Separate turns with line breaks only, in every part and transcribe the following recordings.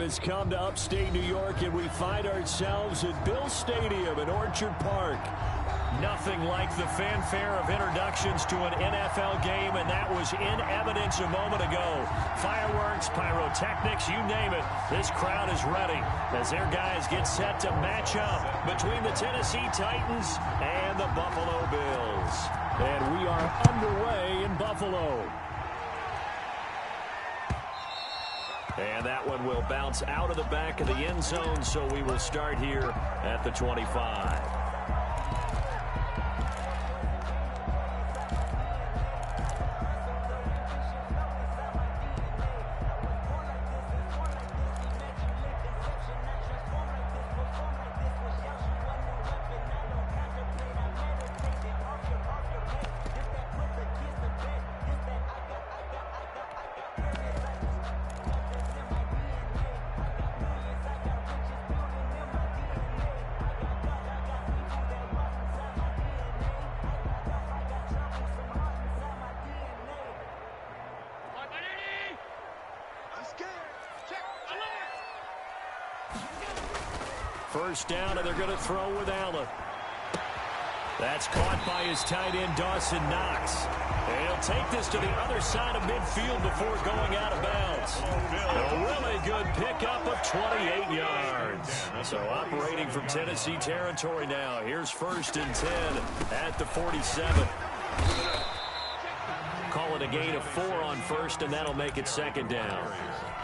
time has come to upstate New York, and we find ourselves at Bill Stadium in Orchard Park. Nothing like the fanfare of introductions to an NFL game, and that was in evidence a moment ago. Fireworks, pyrotechnics, you name it. This crowd is ready as their guys get set to match up between the Tennessee Titans and the Buffalo Bills. And we are underway in Buffalo. And that one will bounce out of the back of the end zone, so we will start here at the 25. First down, and they're going to throw with Allen. That's caught by his tight end, Dawson Knox. And he'll take this to the other side of midfield before going out of bounds. A really good pickup of 28 yards. So operating from Tennessee territory now. Here's 1st and 10 at the 47. Call it a gain of 4 on 1st, and that'll make it 2nd down.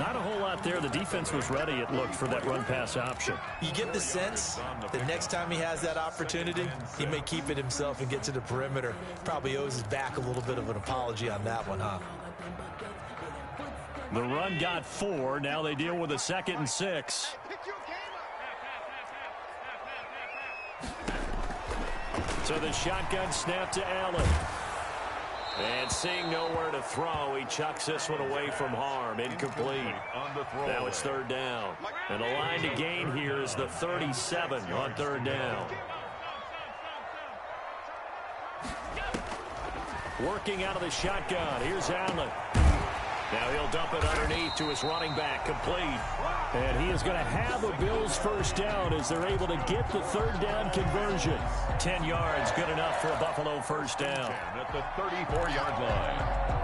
Not a whole lot there. The defense was ready, it looked, for that run-pass option.
You get the sense that next time he has that opportunity, he may keep it himself and get to the perimeter. Probably owes his back a little bit of an apology on that one, huh?
The run got 4. Now they deal with a 2nd and 6. So the shotgun snap to Allen. And seeing nowhere to throw, he chucks this one away from harm. Incomplete. Now it's 3rd down. And the line to gain here is the 37 on 3rd down. Working out of the shotgun. Here's Allen. Now he'll dump it underneath to his running back. Complete. And he is going to have a Bills 1st down as they're able to get the 3rd down conversion. 10 yards, good enough for a Buffalo 1st down.
At the 34-yard line.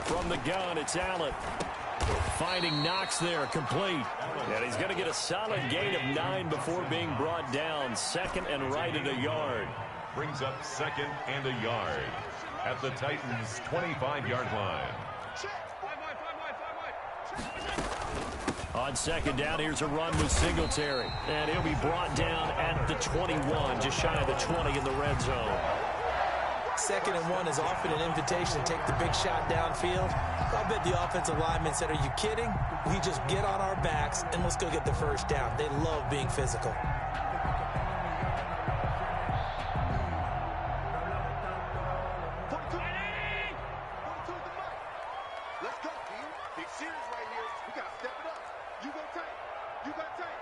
From the gun, it's Allen. Finding Knox there, complete. And he's going to get a solid gain of 9 before being brought down. 2nd and right at a yard.
Brings up 2nd and a yard at the Titans' 25-yard line.
On 2nd down, here's a run with Singletary. And he'll be brought down at the 21, just shy of the 20 in the red zone.
2nd and 1 is often an invitation to take the big shot downfield. I bet the offensive lineman said, are you kidding? We just get on our backs and let's go get the 1st down. They love being physical.
Let's go, team. Big series right here. We got to step it up. You go tight. You got tight.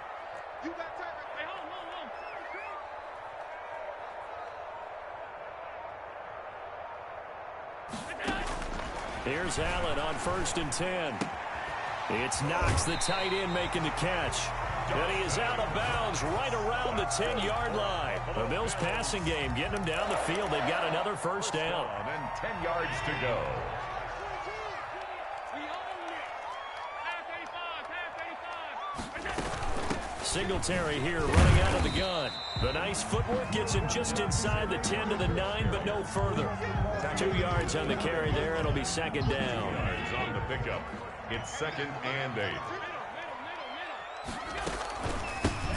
You got tight. Hey, hold.
Here's Allen on 1st and 10. It's Knox, the tight end, making the catch. And he is out of bounds right around the 10-yard line. The Bills passing game getting them down the field. They've got another 1st down.
And 10 yards to go.
Singletary here running out of the gun. The nice footwork gets him just inside the 10 to the 9, but no further. 2 yards on the carry there. It'll be 2nd down.
Yards on the pickup. It's 2nd and 8.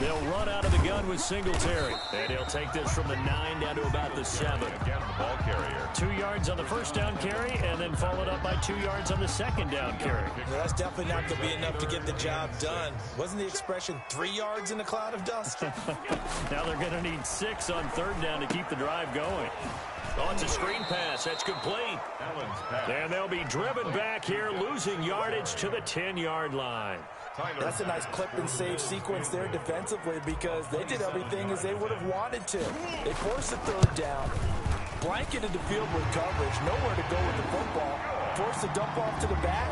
They'll run out of the gun with Singletary. And he'll take this from the 9 down to about the 7.
Again, the ball carrier.
2 yards on the first down carry, and then followed up by 2 yards on the second down carry.
Well, that's definitely not going to be enough to get the job done. Wasn't the expression 3 yards in a cloud of dust?
Now they're going to need 6 on third down to keep the drive going. Oh, it's a screen pass. That's complete.
Allen's pass.
And they'll be driven back here, losing yardage to the 10-yard line.
That's a nice clip and save sequence there defensively because they did everything as they would have wanted to. They forced the third down, blanketed the field with coverage, nowhere to go with the football, forced the dump off to the back,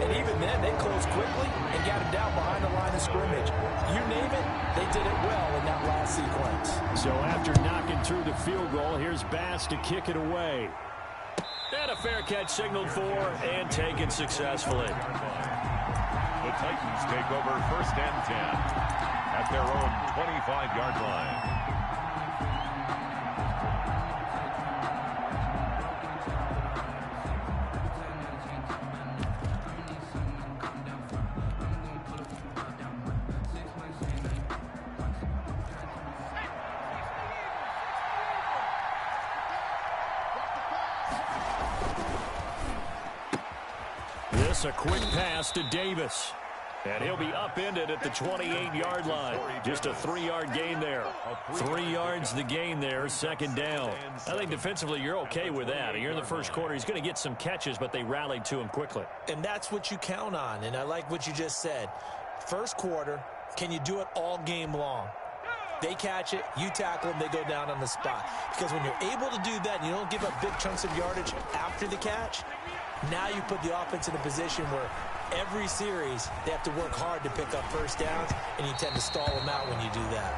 and even then they closed quickly and got him down behind the line of scrimmage. You name it, they did it well in that last sequence.
So after knocking through the field goal, here's Bass to kick it away. And a fair catch signaled for and taken successfully.
The Titans take over 1st and 10 at their own 25-yard line.
A quick pass to Davis. And he'll be upended at the 28-yard line. Just a 3-yard gain there. 3 yards the gain there, second down. I think defensively you're okay with that. You're in the first quarter. He's going to get some catches, but they rallied to him quickly.
And that's what you count on, and I like what you just said. First quarter, can you do it all game long? They catch it, you tackle them, they go down on the spot. Because when you're able to do that and you don't give up big chunks of yardage after the catch, now you put the offense in a position where every series they have to work hard to pick up first downs, and you tend to stall them out when you do that.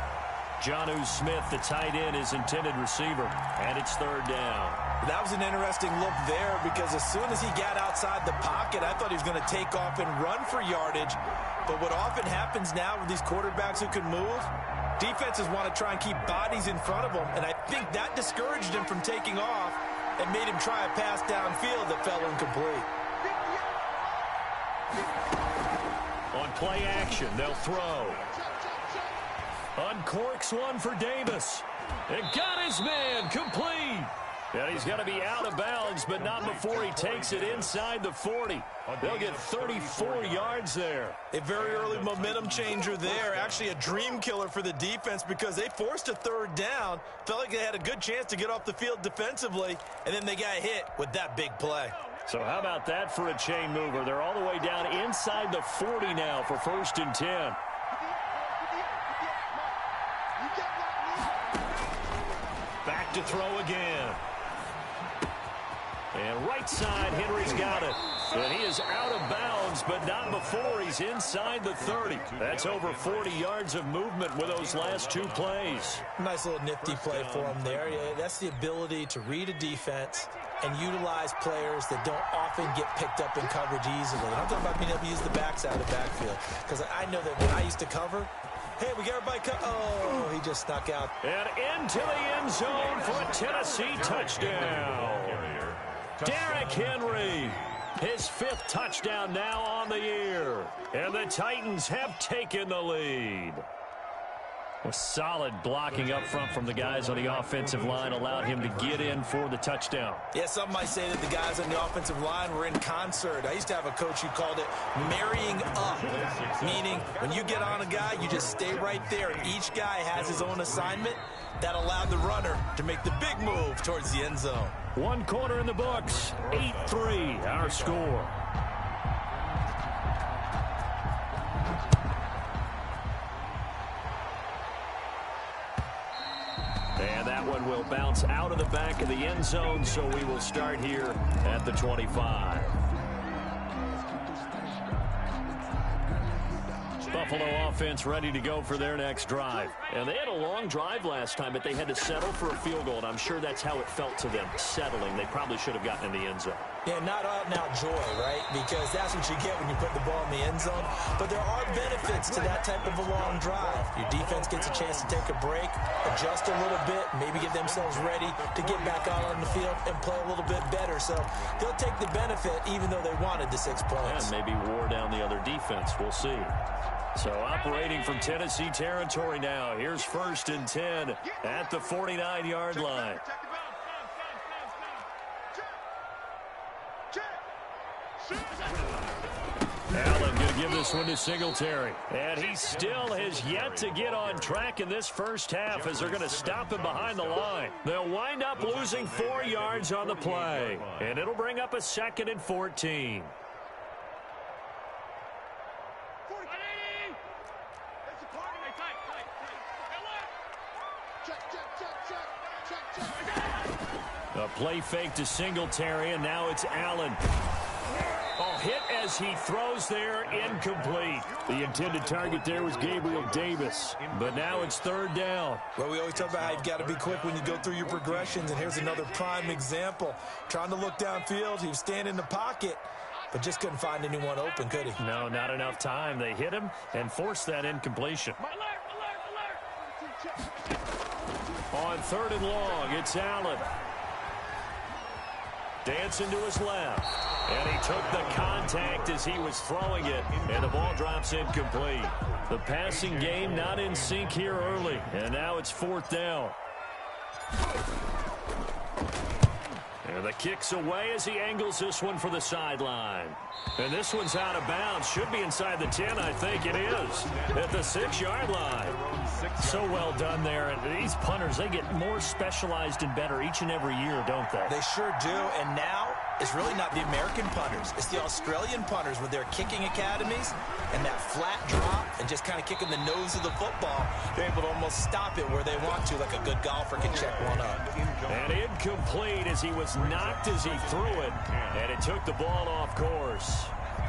Jonnu Smith, the tight end, is intended receiver, and it's third down.
That was an interesting look there because as soon as he got outside the pocket, I thought he was going to take off and run for yardage. But what often happens now with these quarterbacks who can move, defenses want to try and keep bodies in front of them, and I think that discouraged him from taking off and made him try a pass downfield that fell incomplete.
On play action, they'll throw. Uncorks one for Davis. It got his man complete. And he's going to be out of bounds, but not before he takes it inside the 40. They'll get 34 yards there.
A very early momentum changer there. Actually a dream killer for the defense because they forced a third down. Felt like they had a good chance to get off the field defensively, and then they got hit with that big play.
So how about that for a chain mover? They're all the way down inside the 40 now for 1st and 10. Back to throw again. And right side, Henry's got it. And he is out of bounds, but not before he's inside the 30. That's over 40 yards of movement with those last 2 plays.
Nice little nifty play for him there. Yeah, that's the ability to read a defense and utilize players that don't often get picked up in coverage easily. And I'm talking about being able to use the backside of the backfield. Because I know that when I used to cover, hey, we got everybody oh, he just snuck out.
And into the end zone for a Tennessee touchdown. Derrick Henry, his 5th touchdown now on the year. And the Titans have taken the lead. A solid blocking up front from the guys on the offensive line allowed him to get in for the touchdown.
Yeah, some might say that the guys on the offensive line were in concert. I used to have a coach who called it marrying up, meaning when you get on a guy, you just stay right there. And each guy has his own assignment that allowed the runner to make the big move towards the end zone.
1 quarter in the books, 8-3, our score. And that one will bounce out of the back of the end zone, so we will start here at the 25. Buffalo offense ready to go for their next drive. And they had a long drive last time, but they had to settle for a field goal, and I'm sure that's how it felt to them, settling. They probably should have gotten in the end zone.
Yeah, not out-and-out joy, right? Because that's what you get when you put the ball in the end zone. But there are benefits to that type of a long drive. Your defense gets a chance to take a break, adjust a little bit, maybe get themselves ready to get back out on the field and play a little bit better. So they'll take the benefit even though they wanted the 6 points.
And maybe wore down the other defense. We'll see. So operating from Tennessee territory now. Here's 1st and 10 at the 49-yard line. Allen going to give this one to Singletary. And he still has yet to get on track in this first half as they're going to stop him behind the line. They'll wind up losing 4 yards on the play. And it'll bring up a 2nd and 14. A play fake to Singletary, and now it's Allen. Oh, hit as he throws there, incomplete. The intended target there was Gabriel Davis, but now it's 3rd down.
Well, we always talk about how you've got to be quick when you go through your progressions, and here's another prime example. Trying to look downfield, he was standing in the pocket, but just couldn't find anyone open, could he?
No, not enough time. They hit him and forced that incompletion. On 3rd and long, it's Allen. Dancing to his left. And he took the contact as he was throwing it. And the ball drops incomplete. The passing game not in sync here early. And now it's 4th down. And the kick's away as he angles this one for the sideline. And this one's out of bounds. Should be inside the 10, I think it is. At the 6-yard line. So well done there. And these punters, they get more specialized and better each and every year, don't they?
They sure do. And now it's really not the American punters. It's the Australian punters with their kicking academies and that flat drop and just kind of kicking the nose of the football. They're able to almost stop it where they want to, like a good golfer can check one up.
And incomplete as he was knocked as he threw it. And it took the ball off course.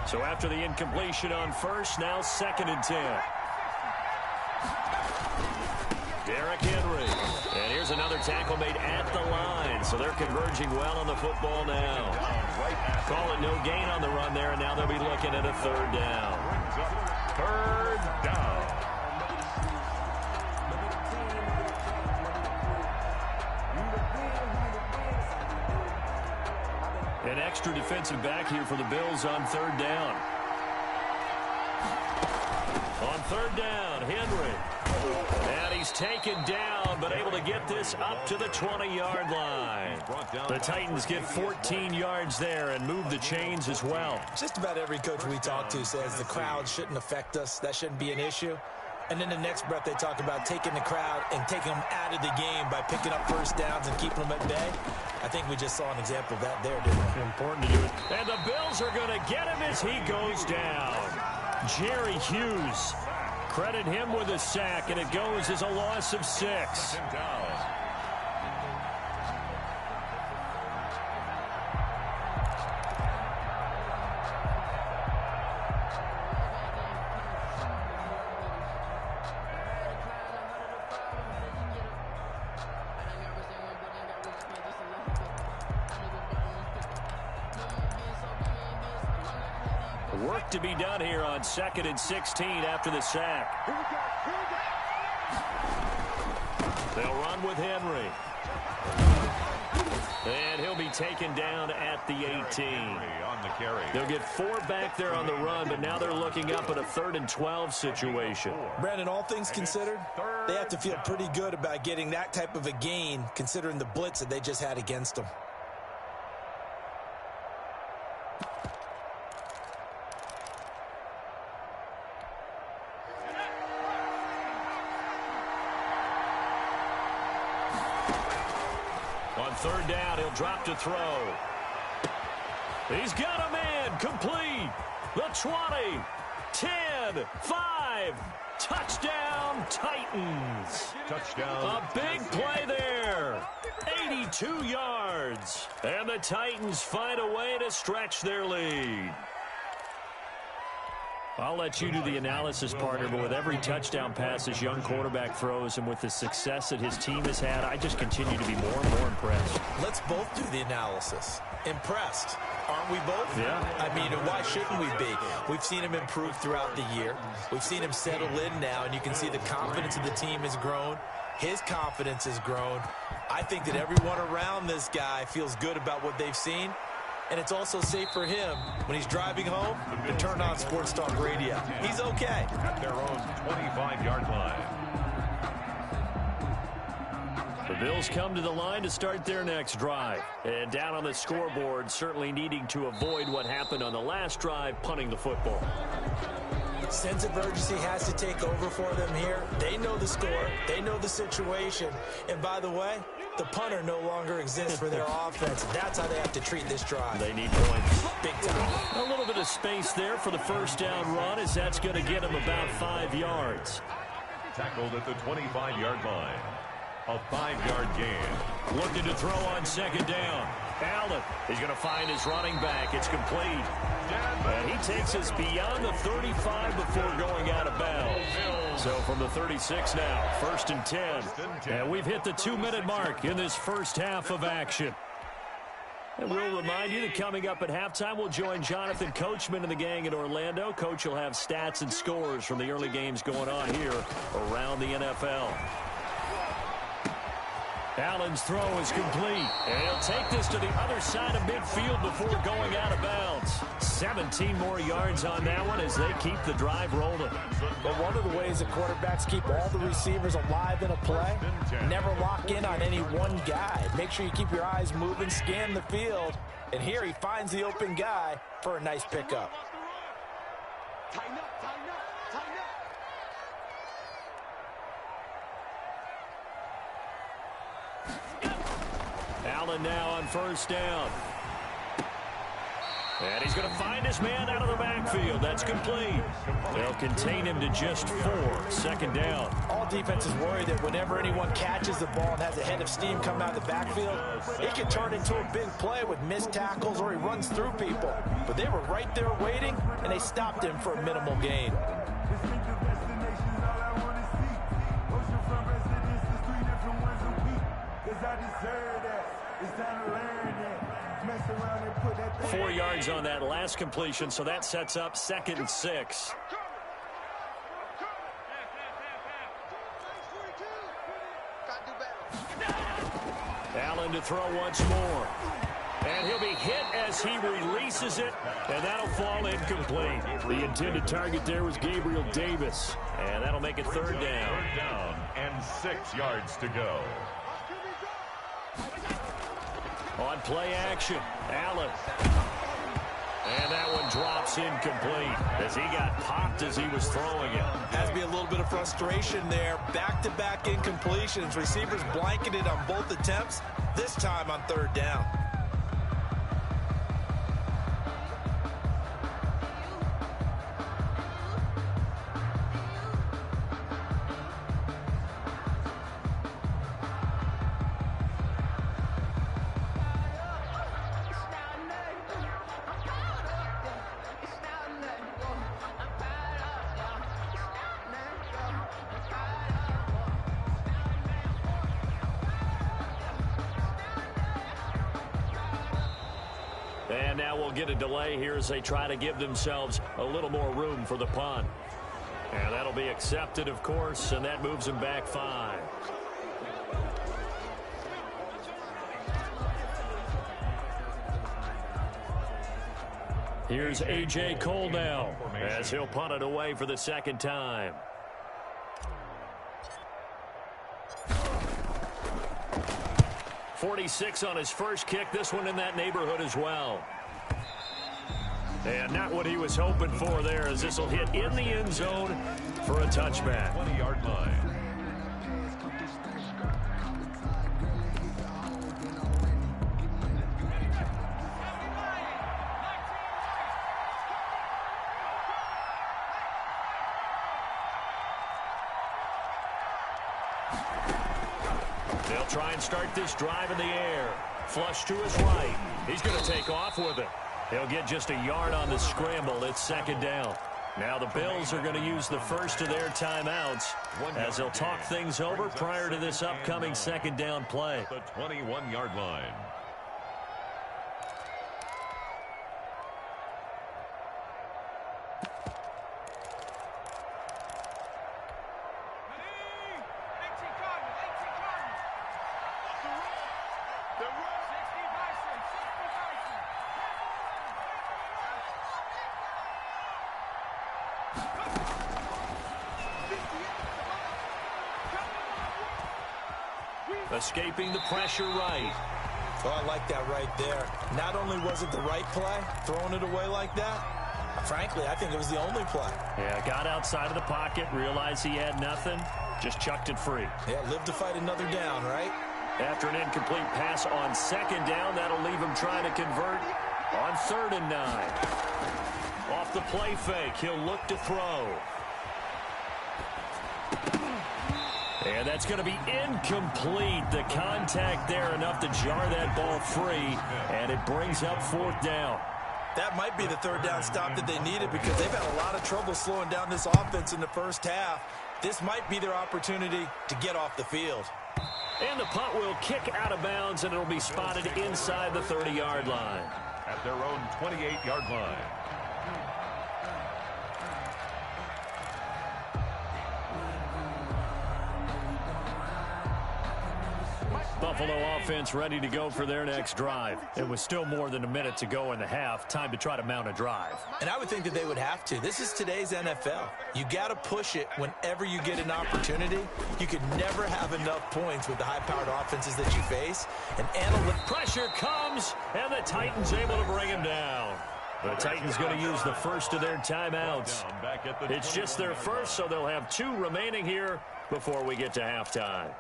So after the incompletion on 1st, now 2nd and 10. Derrick Henry. And here's another tackle made at the line. So they're converging well on the football now. Call it no gain on the run there, and now they'll be looking at a 3rd down.
3rd down.
An extra defensive back here for the Bills on 3rd down. On 3rd down, Henry. And he's taken down, but able to get this up to the 20-yard line. The Titans get 14 yards there and move the chains as well.
Just about every coach we talk to says the crowd shouldn't affect us. That shouldn't be an issue. And then the next breath they talk about taking the crowd and taking them out of the game by picking up 1st downs and keeping them at bay. I think we just saw an example of that there, didn't we?
Important to do it. And the Bills are going to get him as he goes down. Jerry Hughes. Credit him with a sack, and it goes as a loss of 6. Work to be done here on 2nd and 16 after the sack. They'll run with Henry. And he'll be taken down at the 18.
On the carry.
They'll get 4 back there on the run, but now they're looking up at a 3rd and 12 situation.
Brandon, all things considered, they have to feel pretty good about getting that type of a gain considering the blitz that they just had against them.
On 3rd down, he'll drop to throw. He's got a man, complete. The 20, 10, 5, touchdown Titans.
Touchdown.
A big play there. 82 yards. And the Titans find a way to stretch their lead. I'll let you do the analysis, partner, but with every touchdown pass this young quarterback throws and with the success that his team has had, I just continue to be more and more impressed.
Let's both do the analysis. Impressed. Aren't we both?
Yeah.
I mean, why shouldn't we be? We've seen him improve throughout the year. We've seen him settle in now, and you can see the confidence of the team has grown. His confidence has grown. I think that everyone around this guy feels good about what they've seen. and it's also safe for him when he's driving home to turn on Sports Talk Radio. He's okay.
At their own 25-yard line.
The Bills come to the line to start their next drive. And down on the scoreboard, certainly needing to avoid what happened on the last drive, punting the football.
Sense of urgency has to take over for them here. They know the score. They know the situation. And by the way, the punter no longer exists for their offense. That's how they have to treat this drive.
They need points.
Big time.
A little bit of space there for the first down run, as that's going to get him about 5 yards.
Tackled at the 25-yard line. A 5-yard gain.
Looking to throw on second down. Allen is going to find his running back. It's complete. And he takes us beyond the 35 before going out of bounds. So from the 36 now, 1st and 10. And we've hit the 2-minute mark in this first half of action. And we'll remind you that coming up at halftime, we'll join Jonathan Coachman and the gang in Orlando. Coach will have stats and scores from the early games going on here around the NFL. Allen's throw is complete, and he'll take this to the other side of midfield before going out of bounds. 17 more yards on that one as they keep the drive rolling.
But one of the ways that quarterbacks keep all the receivers alive in a play, never lock in on any one guy. Make sure you keep your eyes moving, scan the field, and here he finds the open guy for a nice pickup.
Tighten up, tighten up, tighten up.
Allen now on first down. And he's going to find his man out of the backfield. That's complete. They'll contain him to just 4. 2nd down.
All defenses worry that whenever anyone catches the ball and has a head of steam coming out of the backfield, it can turn into a big play with missed tackles or he runs through people. But they were right there waiting, and they stopped him for a minimal gain.
It's time to learn that. Mess around and put that
4 yards on that last completion, so that sets up 2nd and 6. Allen to throw once more. And he'll be hit as he releases it, and that'll fall incomplete. The intended target there was Gabriel Davis, and that'll make it 3rd down.
3rd down and 6 yards to go.
On play action, Allen. And that one drops incomplete as he got popped as he was throwing it.
Has to be a little bit of frustration there. Back-to-back incompletions. Receivers blanketed on both attempts, this time on 3rd down.
And now we'll get a delay here as they try to give themselves a little more room for the punt. And that'll be accepted, of course, and that moves them back 5. Here's A.J. Cole now as he'll punt it away for the 2nd time. .46 on his first kick. This one in that neighborhood as well. And not what he was hoping for there, as this will hit in the end zone for a touchback.
20-yard line.
They'll try and start this drive in the air. Flush to his right. He's going to take off with it. He'll get just a yard on the scramble. It's 2nd down. Now the Bills are going to use the first of their timeouts as they'll talk things over prior to this upcoming 2nd down play.
The 21-yard line.
escaping the pressure right.
Oh, I like that right there. Not only was it the right play, throwing it away like that, frankly, I think it was the only play.
Yeah, got outside of the pocket, realized he had nothing, just chucked it free.
Yeah, live to fight another down, right?
After an incomplete pass on second down, that'll leave him trying to convert on 3rd and 9. Off the play fake, he'll look to throw. And that's going to be incomplete. The contact there enough to jar that ball free, and it brings up 4th down.
That might be the 3rd down stop that they needed because they've had a lot of trouble slowing down this offense in the first half. This might be their opportunity to get off the field.
And the punt will kick out of bounds, and it'll be spotted inside the 30-yard line.
At their own 28-yard line.
Buffalo offense ready to go for their next drive. It was still more than a minute to go in the half. Time to try to mount a drive.
And I would think that they would have to. This is today's NFL. You got to push it whenever you get an opportunity. You could never have enough points with the high-powered offenses that you face. And
pressure comes, and the Titans able to bring him down. The Titans going to use the first of their timeouts. It's just their first, so they'll have 2 remaining here before we get to halftime.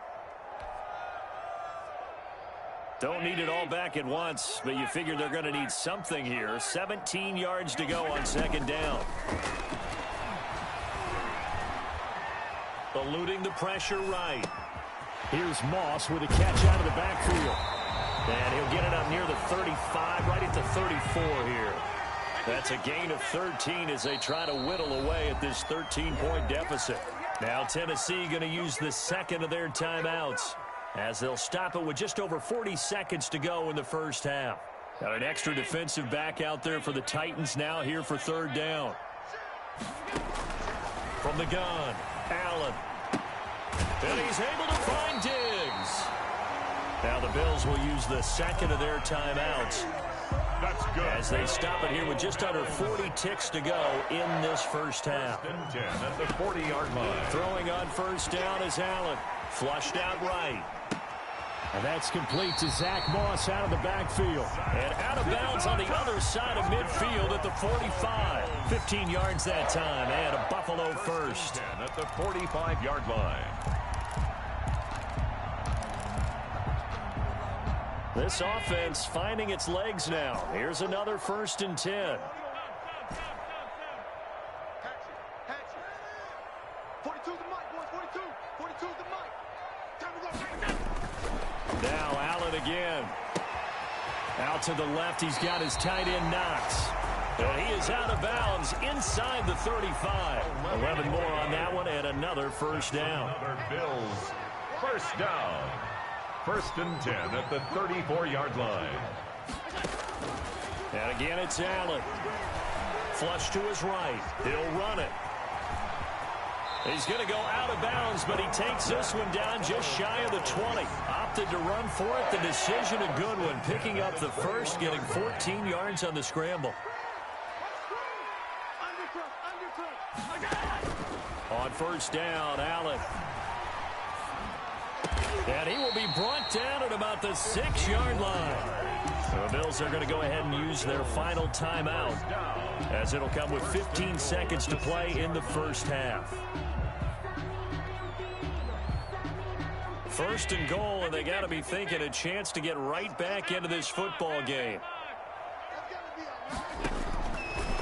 Don't need it all back at once, but you figure they're going to need something here. 17 yards to go on 2nd down. Eluding the pressure right. Here's Moss with a catch out of the backfield. And he'll get it up near the 35, right at the 34 here. That's a gain of 13 as they try to whittle away at this 13-point deficit. Now Tennessee going to use the 2nd of their timeouts, as they'll stop it with just over 40 seconds to go in the first half. Got an extra defensive back out there for the Titans now here for 3rd down. From the gun, Allen. And he's able to find Diggs. Now the Bills will use the 2nd of their timeouts.
That's good.
As they stop it here with just under 40 ticks to go in this first half.
10 at the 40-yard line.
Throwing on 1st down is Allen. Flushed out right. And that's complete to Zach Moss out of the backfield. And out of bounds on the other side of midfield at the 45. 15 yards that time, and a Buffalo first.
At the 45-yard line.
This offense finding its legs now. Here's another 1st and 10.
42's the mic, boys. 42's the mic. Time to go.
Now Allen again. Out to the left, he's got his tight end Knox. And he is out of bounds inside the 35. 11 more on that one, and another 1st down.
Another Bills 1st down. 1st and 10 at the 34-yard line.
And again, it's Allen. Flush to his right. He'll run it. He's going to go out of bounds, but he takes this one down just shy of the 20. Opted to run for it. The decision a good one. Picking up the first, getting 14 yards on the scramble. On 1st down, Allen. And he will be brought down at about the 6-yard line. So the Bills are going to go ahead and use their final timeout, as it'll come with 15 seconds to play in the first half. 1st and goal, and they got to be thinking a chance to get right back into this football game.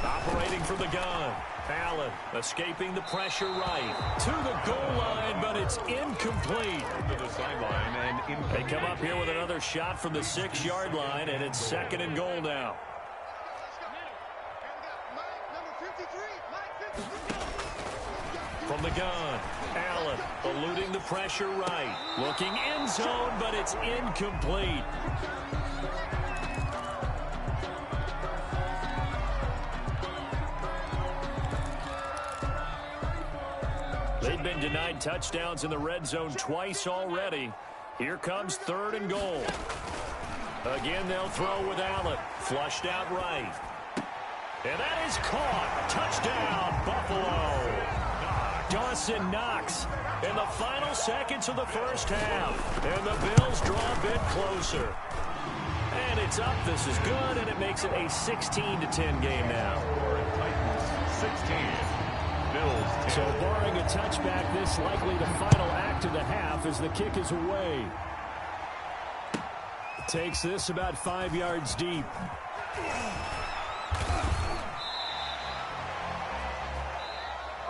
Operating from the gun. Allen escaping the pressure right to the goal line, but it's incomplete.
To the sideline and incomplete.
They come up here with another shot from the 6-yard line, and it's 2nd and goal now. From the gun, Allen eluding the pressure right. Looking end zone, but it's incomplete. They've been denied touchdowns in the red zone twice already. Here comes 3rd and goal. Again, they'll throw with Allen. Flushed out right. And that is caught. Touchdown, Buffalo. Dawson Knox in the final seconds of the first half. And the Bills draw a bit closer. And it's up. This is good, and it makes it a 16-10 game now.
Titans 16. Bills 10.
So barring a touchback, this likely the final act of the half as the kick is away. Takes this about 5 yards deep.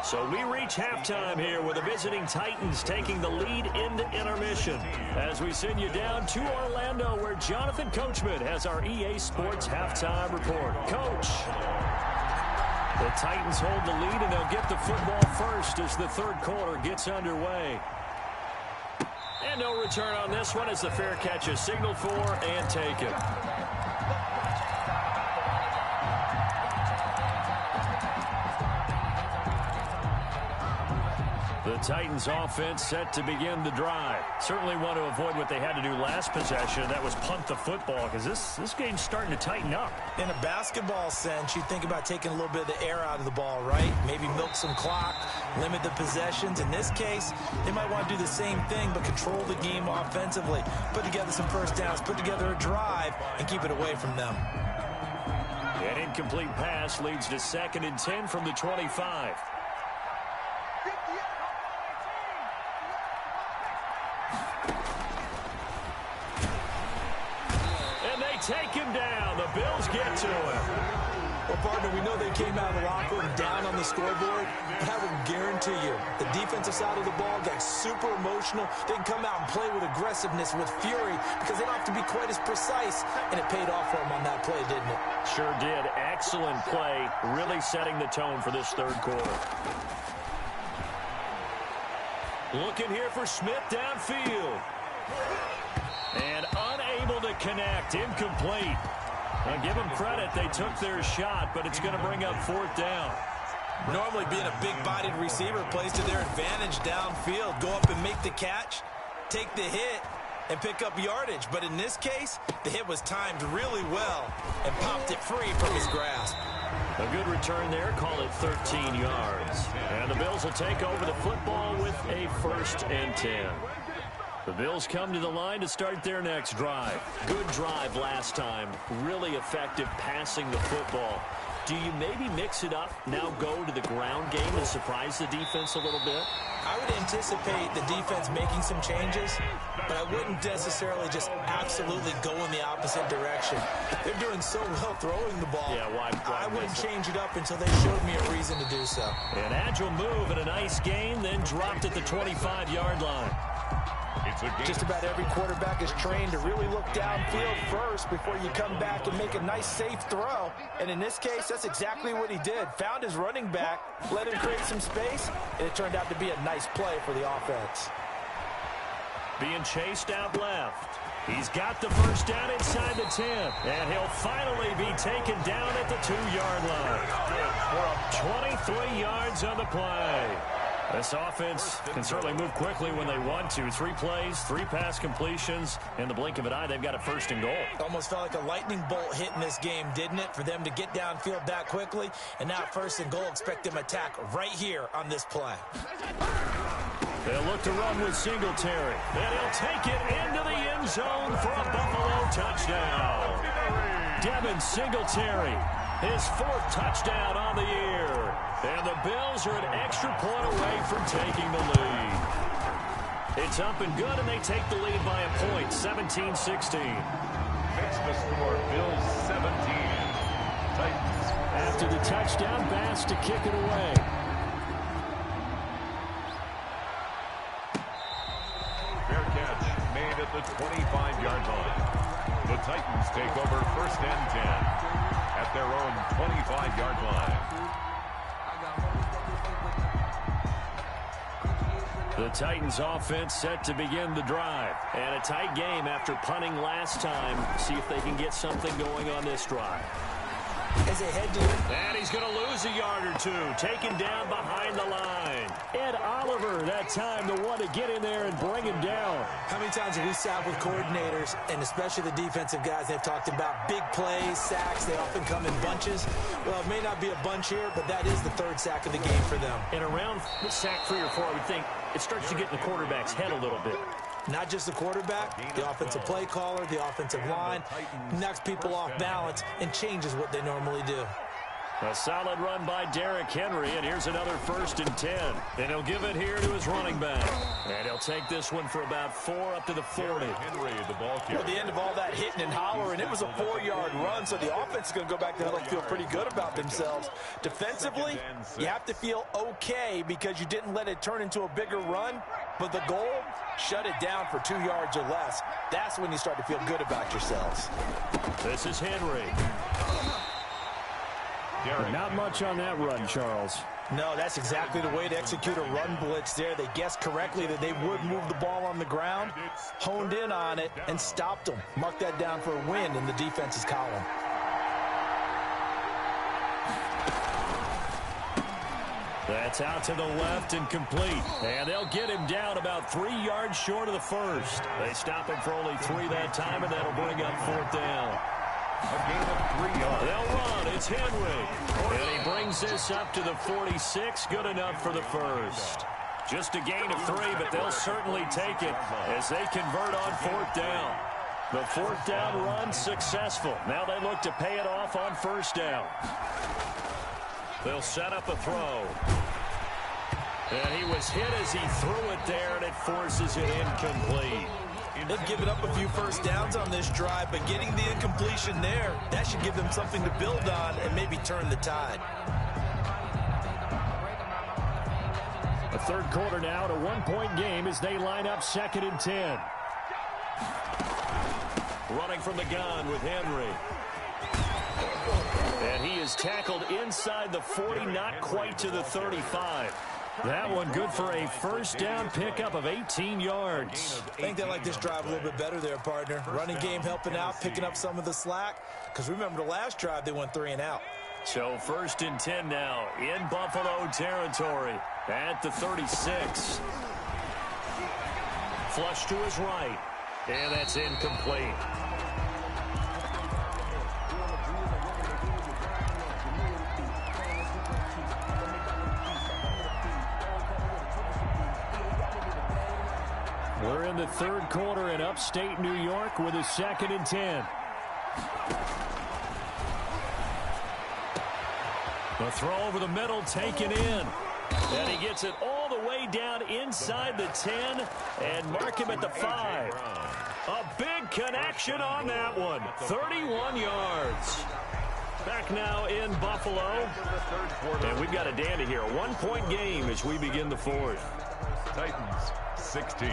So we reach halftime here with the visiting Titans taking the lead into intermission. As we send you down to Orlando where Jonathan Coachman has our EA Sports halftime report. Coach. The Titans hold the lead and they'll get the football first as the third quarter gets underway. And no return on this one as the fair catch is signaled for and taken. The Titans offense set to begin the drive. Certainly want to avoid what they had to do last possession. That was punt the football because this game's starting to tighten up.
In a basketball sense, you think about taking a little bit of the air out of the ball, right? Maybe milk some clock, limit the possessions. In this case, they might want to do the same thing but control the game offensively. Put together some first downs, put together a drive, and keep it away from them.
An incomplete pass leads to 2nd and 10 from the 25. Take him down. The Bills get to him.
Well, partner, we know they came out of the locker room down on the scoreboard, but I will guarantee you the defensive side of the ball got super emotional. They can come out and play with aggressiveness, with fury, because they don't have to be quite as precise, and it paid off for them on that play, didn't it?
Sure did. Excellent play, really setting the tone for this third quarter. Looking here for Smith downfield. And unable to connect. Incomplete. Now give them credit. They took their shot, but it's going to bring up 4th down.
Normally being a big-bodied receiver plays to their advantage downfield. Go up and make the catch, take the hit, and pick up yardage. But in this case, the hit was timed really well and popped it free from his grasp.
A good return there. Call it 13 yards. And the Bills will take over the football with a 1st and 10. The Bills come to the line to start their next drive. Good drive last time. Really effective passing the football. Do you maybe mix it up, now go to the ground game and surprise the defense a little bit?
I would anticipate the defense making some changes, but I wouldn't necessarily just absolutely go in the opposite direction. They're doing so well throwing the ball.
Yeah, why
I wouldn't change it up until they showed me a reason to do so.
An agile move and a nice gain, then dropped at the 25-yard line.
Just about every quarterback is trained to really look downfield first before you come back and make a nice, safe throw. And in this case, that's exactly what he did. Found his running back, let him create some space, and it turned out to be a nice play for the offense.
Being chased out left. He's got the first down inside the 10. And he'll finally be taken down at the 2-yard line. 23 yards on the play. This offense can certainly move quickly when they want to. 3 plays, 3 pass completions. In the blink of an eye, they've got a 1st and goal.
Almost felt like a lightning bolt hit in this game, didn't it? For them to get downfield that quickly. And now 1st and goal, expect them to attack right here on this play.
They'll look to run with Singletary. And he'll take it into the end zone for a Buffalo touchdown. Devin Singletary, his 4th touchdown on the year. And the Bills are an extra point away from taking the lead. It's up and good, and they take the lead by a point, 17-16.
Fix the score. Bills 17. Titans.
After the touchdown, Bass to kick it away.
Fair catch made at the 25-yard line. The Titans take over 1st and 10 at their own 25-yard line.
The Titans offense set to begin the drive. And a tight game after punting last time. See if they can get something going on this drive.
as they head to...
And he's going to lose a yard or two, taken down behind the line. Ed Oliver, that time, the one to get in there and bring him down.
How many times have we sat with coordinators, and especially the defensive guys, they've talked about big plays, sacks. They often come in bunches. Well, it may not be a bunch here, but that is the third sack of the game for them.
And around sack 3 or 4, I would think it starts to get in the quarterback's head a little bit.
Not just the quarterback, the offensive play caller, the offensive line, knocks people off balance and changes what they normally do.
A solid run by Derrick Henry, and here's another 1st and 10. And he'll give it here to his running back. And he'll take this one for about 4 up to the 40.
Henry, the ball carrier.
At the end of all that hitting and hollering, it was a 4-yard run, so the offense is going to go back to huddle and feel pretty good about themselves. Defensively, you have to feel okay because you didn't let it turn into a bigger run, but the goal, shut it down for 2 yards or less. That's when you start to feel good about yourselves.
This is Henry. Not much on that run, Charles.
No, that's exactly the way to execute a run blitz there. They guessed correctly that they would move the ball on the ground, honed in on it, and stopped them. Mark that down for a win in the defense's column.
That's out to the left and complete. And they'll get him down about 3 yards short of the first. They stop him for only 3 that time, and that'll bring up 4th down.
A gain of 3 yards.
They'll run. It's Henry. And he brings this up to the 46. Good enough for the first. Just a gain of 3, but they'll certainly take it as they convert on 4th down. The 4th down run successful. Now they look to pay it off on 1st down. They'll set up a throw. And he was hit as he threw it there, and it forces it incomplete.
They've given up a few 1st downs on this drive, but getting the incompletion there, that should give them something to build on and maybe turn the tide.
A 3rd quarter now, to 1-point game as they line up 2nd and 10. Running from the gun with Henry. And he is tackled inside the 40, not quite to the 35. That one good for a 1st down pickup of 18 yards.
I think they like this drive a little bit better there, partner. Running game helping out, picking up some of the slack. Because remember the last drive, they went 3 and out.
So 1st and 10 now in Buffalo territory at the 36. Flush to his right. And that's incomplete. We're in the 3rd quarter in upstate New York with a 2nd and 10. The throw over the middle taken in. And he gets it all the way down inside the 10 and mark him at the 5. A big connection on that one. 31 yards. Back now in Buffalo. And we've got a dandy here. A 1-point game as we begin the 4th.
Titans 16.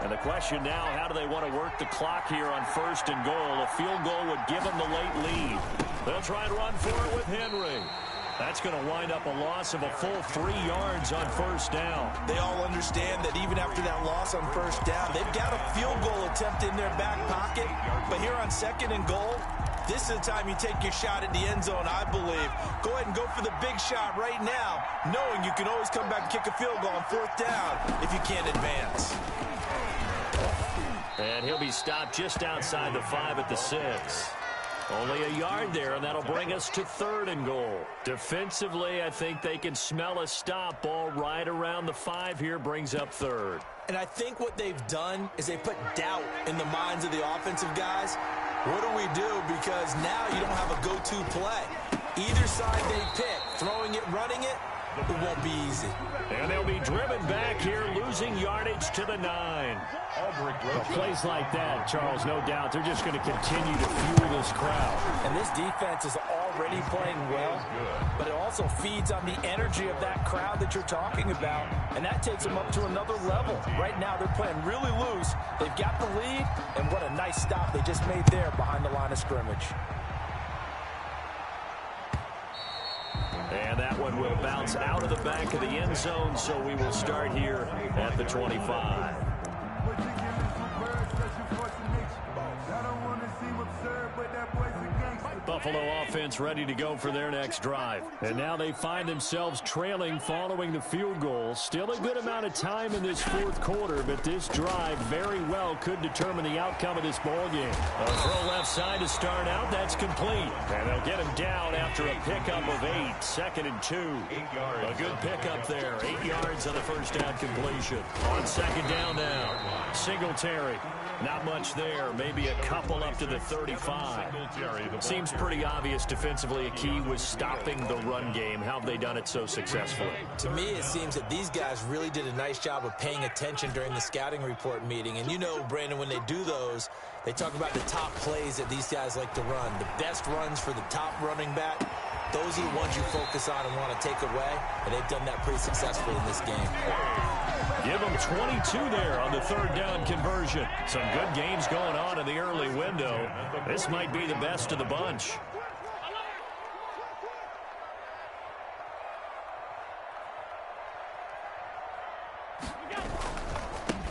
And the question now, how do they want to work the clock here on 1st and goal? A field goal would give them the late lead. They'll try and run for it with Henry. That's going to wind up a loss of a full 3 yards on 1st down.
They all understand that even after that loss on 1st down, they've got a field goal attempt in their back pocket. But here on 2nd and goal, this is the time you take your shot at the end zone, I believe. Go ahead and go for the big shot right now, knowing you can always come back and kick a field goal on 4th down if you can't advance.
And he'll be stopped just outside the 5 at the 6. Only a yard there, and that'll bring us to 3rd and goal. Defensively, I think they can smell a stop. Ball right around the 5 here brings up 3rd.
And I think what they've done is they put doubt in the minds of the offensive guys. What do we do? Because now you don't have a go-to play. Either side they pick, throwing it, running it, it won't be easy.
And they'll be driven back here, losing yardage to the 9. Well, plays like that, Charles, no doubt, they're just going to continue to fuel this crowd.
And this defense is already playing well, but it also feeds on the energy of that crowd that you're talking about, and that takes them up to another level. Right now, they're playing really loose. They've got the lead, and what a nice stop they just made there behind the line of scrimmage.
And that one will bounce out of the back of the end zone, so we will start here at the 25. Buffalo offense ready to go for their next drive. And now they find themselves trailing following the field goal. Still a good amount of time in this fourth quarter, but this drive very well could determine the outcome of this ball game. A throw left side to start out. That's complete. And they'll get him down after a pickup of 8. 2nd and 2. A good pickup there. 8 yards on the first down completion. On 2nd down now. Singletary. Not much there. Maybe a couple up to the 35. Seems pretty obvious defensively a key was stopping the run game. How have they done it so successfully?
To me, it seems that these guys really did a nice job of paying attention during the scouting report meeting. And you know, Brandon, when they do those, they talk about the top plays that these guys like to run. The best runs for the top running back. Those are the ones you focus on and want to take away, and they've done that pretty successfully in this game.
Give them 22 there on the 3rd down conversion. Some good games going on in the early window. This might be the best of the bunch.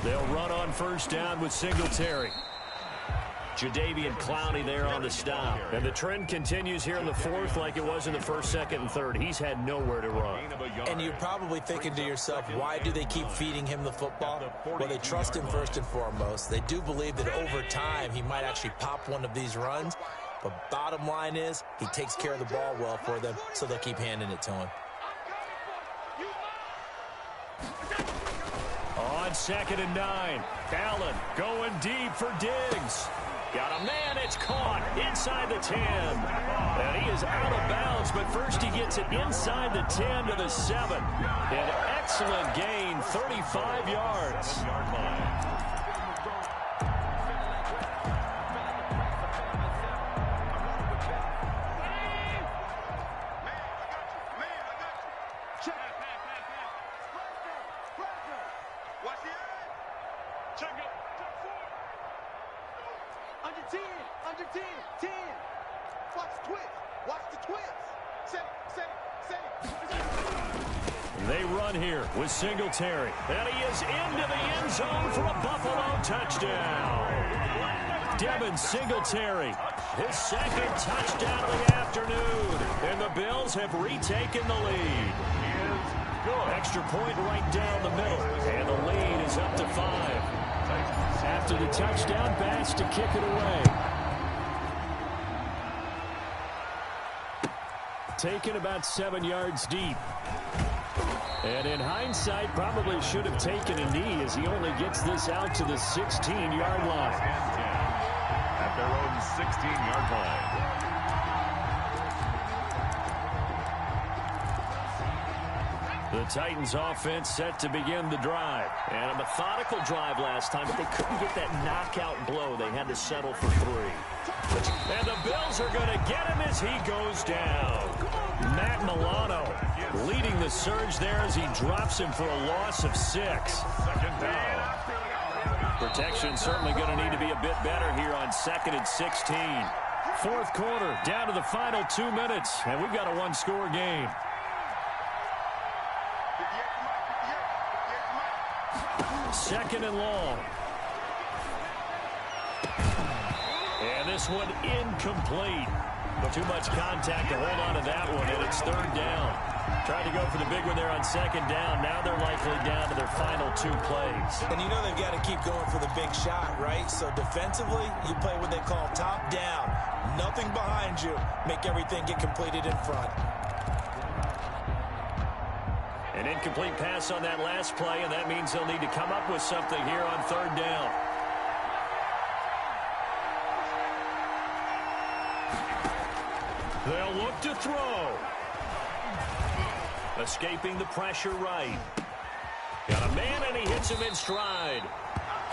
They'll run on 1st down with Singletary. Jadeveon Clowney there on the stop. And the trend continues here in the 4th like it was in the 1st, 2nd, and 3rd. He's had nowhere to run.
And you're probably thinking to yourself, why do they keep feeding him the football? Well, they trust him first and foremost. They do believe that over time he might actually pop one of these runs. But bottom line is he takes care of the ball well for them, so they'll keep handing it to him.
On 2nd and 9. Allen going deep for Diggs. Got a man, it's caught inside the 10. And he is out of bounds, but first he gets it inside the 10 to the 7. An excellent gain, 35 yards. They run here with Singletary. And he is into the end zone for a Buffalo touchdown. Devin Singletary, his 2nd touchdown of the afternoon. And the Bills have retaken the lead. Extra point right down the middle. And the lead is up to 5. After the touchdown pass to kick it away. Taken about 7 yards deep. And in hindsight, probably should have taken a knee as he only gets this out to the 16-yard line.
At their own 16-yard line.
The Titans offense set to begin the drive. And a methodical drive last time, but they couldn't get that knockout blow. They had to settle for 3. And the Bills are going to get him as he goes down. Matt Milano leading the surge there as he drops him for a loss of 6.
2nd down.
Protection certainly going to need to be a bit better here on 2nd and 16. 4th quarter, down to the final 2 minutes, and we've got a 1-score game. 2nd and long. And this one incomplete. Too much contact to hold on to that one, and it's 3rd down. Tried to go for the big one there on 2nd down. Now they're likely down to their final 2 plays.
And you know they've got to keep going for the big shot, right? So defensively, you play what they call top down. Nothing behind you. Make everything get completed in front.
An incomplete pass on that last play, and that means they'll need to come up with something here on 3rd down. They'll look to throw. Escaping the pressure right. Got a man, and he hits him in stride.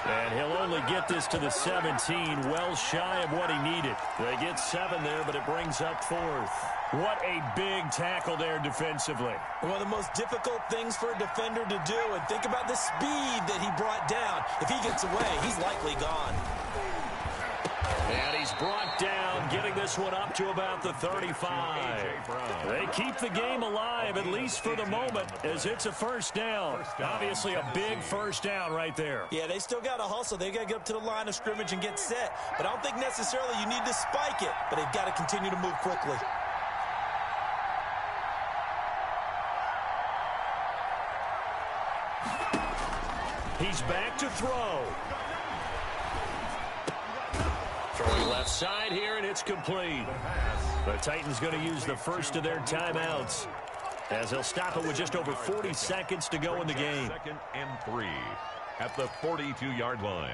And he'll only get this to the 17, well shy of what he needed. They get 7 there, but it brings up 4th. What a big tackle there defensively.
One of the most difficult things for a defender to do, and think about the speed that he brought down. If he gets away, he's likely gone.
And he's brought down, getting this one up to about the 35. They keep the game alive, at least for the moment, as it's a first down. Obviously a big first down right there.
Yeah, they still got to hustle. They got to get up to the line of scrimmage and get set. But I don't think necessarily you need to spike it, but they've got to continue to move quickly.
He's back to throw. Throwing left side here, and it's complete. The Titans going to use the first of their timeouts, as they'll stop it with just over 40 seconds to go in the game.
2nd and 3 at the 42-yard line.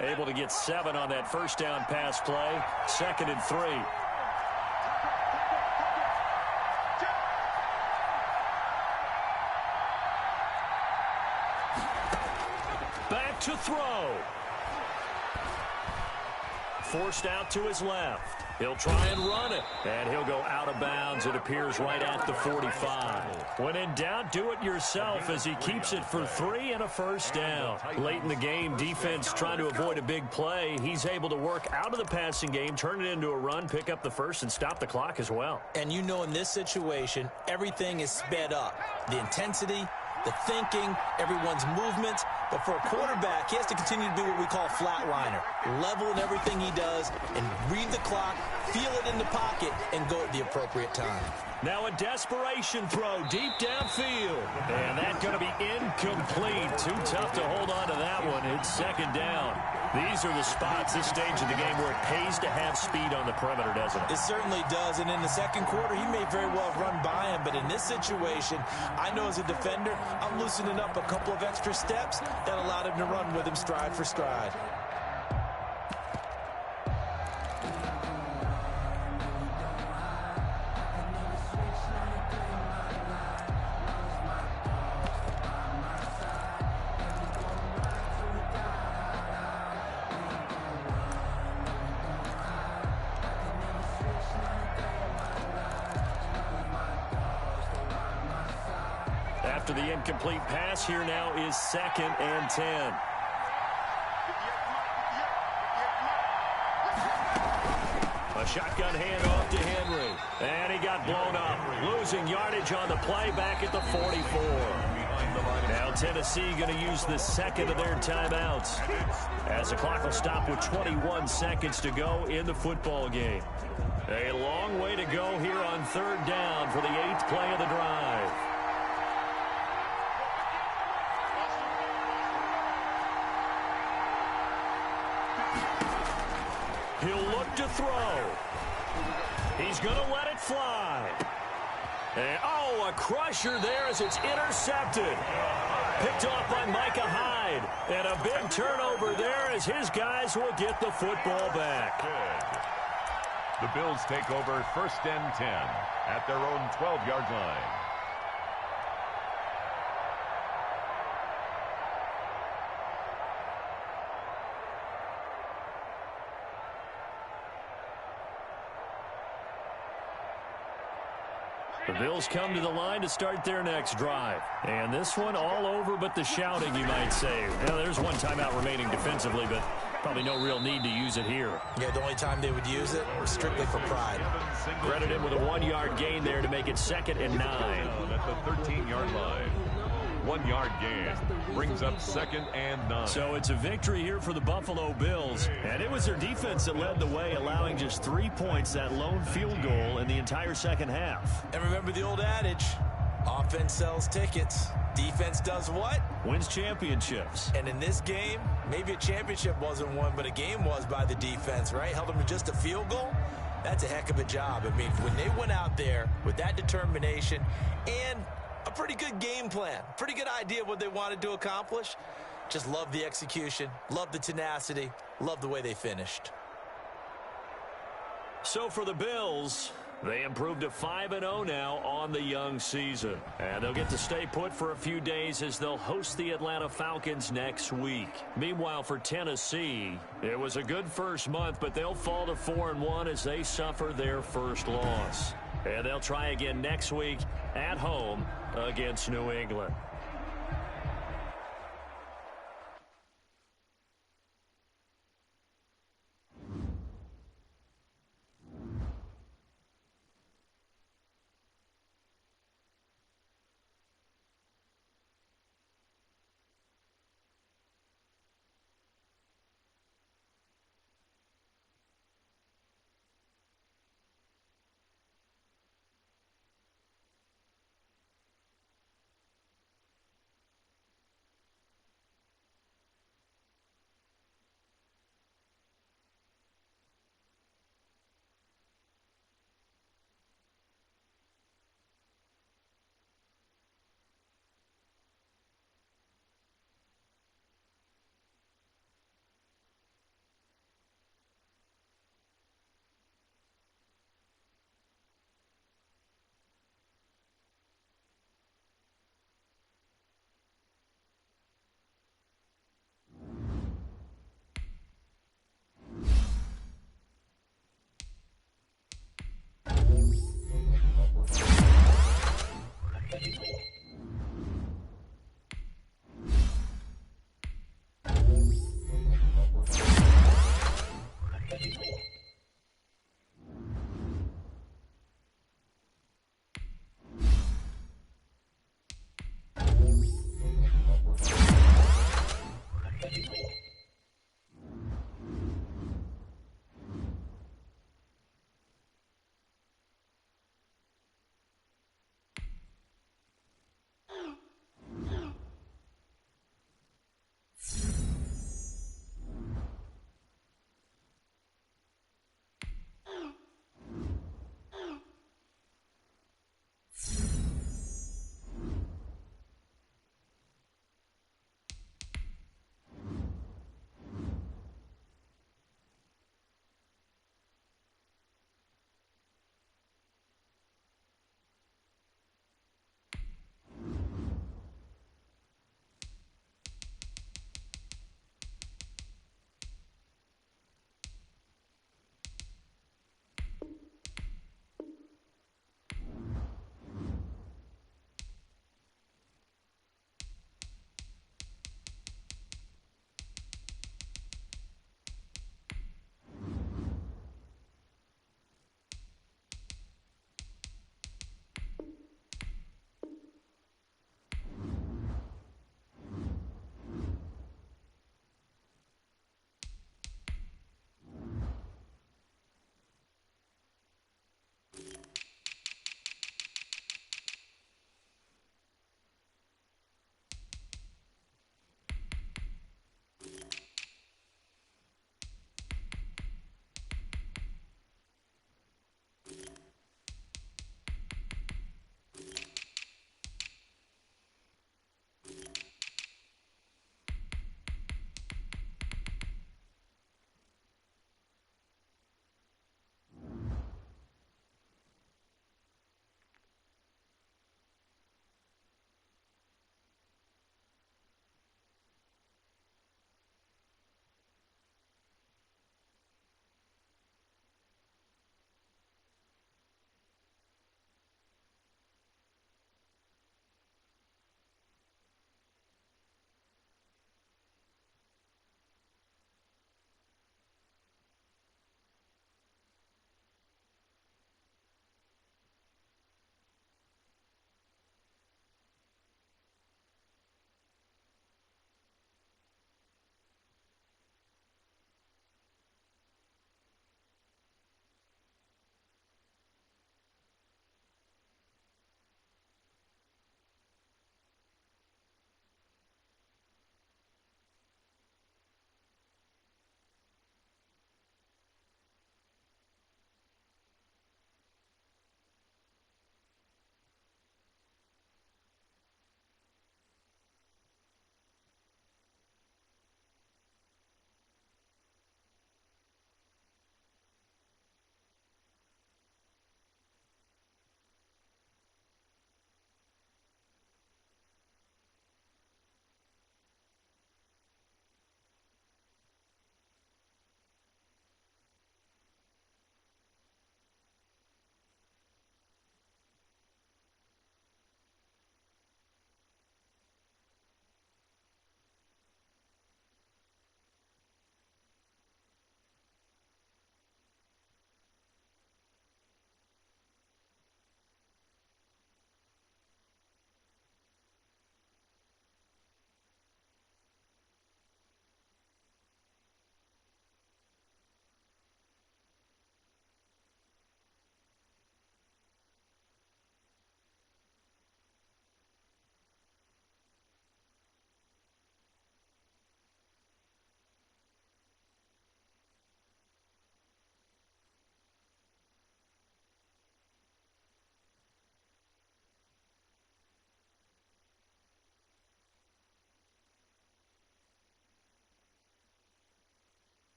Able to get 7 on that first down pass play. 2nd and 3. Back to throw. Forced out to his left. He'll try and run it, and he'll go out of bounds. It appears right at the 45. When in doubt, do it yourself as he keeps it for 3 and a first down. Late in the game, defense trying to avoid a big play. He's able to work out of the passing game, turn it into a run, pick up the first, and stop the clock as well.
And you know in this situation, everything is sped up. The intensity, the thinking, everyone's movement. But for a quarterback, he has to continue to do what we call flatliner. Level in everything he does and read the clock, feel it in the pocket, and go at the appropriate time.
Now a desperation throw deep downfield. And that's going to be incomplete. Too tough to hold on to that one. It's 2nd down. These are the spots, this stage of the game, where it pays to have speed on the perimeter, doesn't it?
It certainly does. And in the second quarter, he may very well run by him. But in this situation, I know as a defender, I'm loosening up a couple of extra steps that allowed him to run with him stride for stride.
After the incomplete pass, here now is 2nd and 10. A shotgun handoff to Henry. And he got blown up. Losing yardage on the play back at the 44. Now Tennessee going to use the 2nd of their timeouts, as the clock will stop with 21 seconds to go in the football game. A long way to go here on 3rd down for the 8th play of the drive. He'll look to throw. He's going to let it fly. And, a crusher there as it's intercepted. Picked off by Micah Hyde. And a big turnover there as his guys will get the football back.
Good. The Bills take over 1st and 10 at their own 12-yard line.
The Bills come to the line to start their next drive. And this one all over but the shouting, you might say. Well, there's one timeout remaining defensively, but probably no real need to use it here.
Yeah, the only time they would use it was strictly for pride.
Credit him with a 1-yard gain there to make it 2nd and 9.
At the 13-yard line. 1-yard gain brings up 2nd and 9.
So it's a victory here for the Buffalo Bills. And it was their defense that led the way, allowing just 3 points, that lone field goal, in the entire second half.
And remember the old adage, offense sells tickets. Defense does what?
Wins championships.
And in this game, maybe a championship wasn't won, but a game was by the defense, right? Held them to just a field goal. That's a heck of a job. I mean, when they went out there with that determination and a pretty good game plan, pretty good idea of what they wanted to accomplish, just love the execution, love the tenacity, love the way they finished.
So for the Bills, they improved to 5-0 now on the young season. And they'll get to stay put for a few days as they'll host the Atlanta Falcons next week. Meanwhile, for Tennessee, it was a good first month, but they'll fall to 4-1 as they suffer their first loss. And they'll try again next week at home against New England.